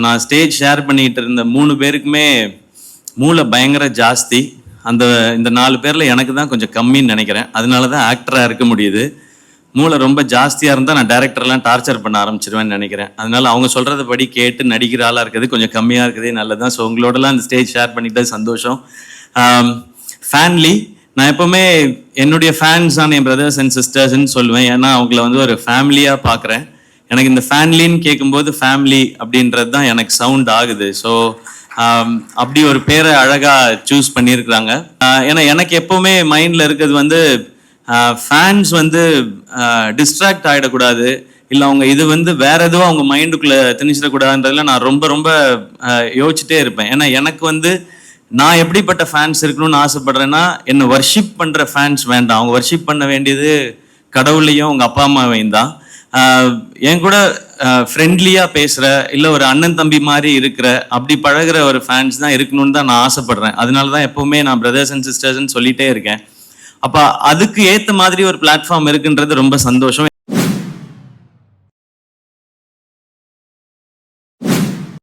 நான் stage share பண்ணிட்டு இருந்த 3 பேருக்குமே மூளை பயங்கர ஜாஸ்தி. இந்த 4 பேர்ல எனக்கு தான் கொஞ்சம் கம்மின்னு நினைக்கிறேன். அதனால தான் ஆக்டரா இருக்க முடியுது. மூளை ரொம்ப ஜாஸ்தியா இருந்தா நான் டைரக்டர்லாம் டார்ச்சர் பண்ண ஆரம்பிச்சிருவேன்னு நினைக்கிறேன். அதனால அவங்க சொல்றத படி கேட்டு நடிக்கிற ஆளா இருக்குது கொஞ்சம் கம்மியா இருக்குது நல்லதான். ஸோ உங்களோடலாம் இந்த ஸ்டேஜ் ஷேர் பண்ணிட்டு சந்தோஷம். ஃபேன்லி நான் எப்பவுமே என்னுடைய ஃபேன்ஸான என் பிரதர்ஸ் அண்ட் சிஸ்டர்ஸ்ன்னு சொல்லுவேன். ஏன்னா அவங்கள வந்து ஒரு ஃபேமிலியா பார்க்குறேன். எனக்கு இந்த ஃபேன்லின்னு கேட்கும்போது ஃபேமிலி அப்படின்றது தான் எனக்கு சவுண்ட் ஆகுது. ஸோ அப்படி ஒரு பேரை அழகா சூஸ் பண்ணியிருக்கிறாங்க. ஏன்னா எனக்கு எப்பவுமே மைண்ட்ல இருக்கிறது வந்து ஃபேன்ஸ் வந்து டிஸ்ட்ராக்ட் ஆகிடக்கூடாது, இல்லை அவங்க இது வந்து வேற எதுவும் அவங்க மைண்டுக்குள்ள திணிச்சிடக்கூடாதுன்றதுல நான் ரொம்ப ரொம்ப யோசிச்சுட்டே இருப்பேன். ஏன்னா எனக்கு வந்து நான் எப்படிப்பட்ட ஃபேன்ஸ் இருக்கணும்னு ஆசைப்படுறேன்னா, என்னை வர்ஷிப் பண்ற ஃபேன்ஸ் வேண்டாம். அவங்க வர்ஷிப் பண்ண வேண்டியது கடவுளையும் அவங்க அப்பா அம்மாவையும் தான். என் கூட ஃப்ரெண்ட்லியா பேசுற, இல்லை ஒரு அண்ணன் தம்பி மாதிரி இருக்கிற, அப்படி பழகிற ஒரு ஃபேன்ஸ் தான் இருக்கணும்னு தான் நான் ஆசைப்படுறேன். அதனால தான் எப்பவுமே நான் பிரதர்ஸ் அண்ட் சிஸ்டர்ஸ்ன்னு சொல்லிட்டே இருக்கேன். அப்ப அதுக்கு ஏத்த மாதிரி ஒரு பிளாட்ஃபார்ம் இருக்குன்றது ரொம்ப சந்தோஷம்.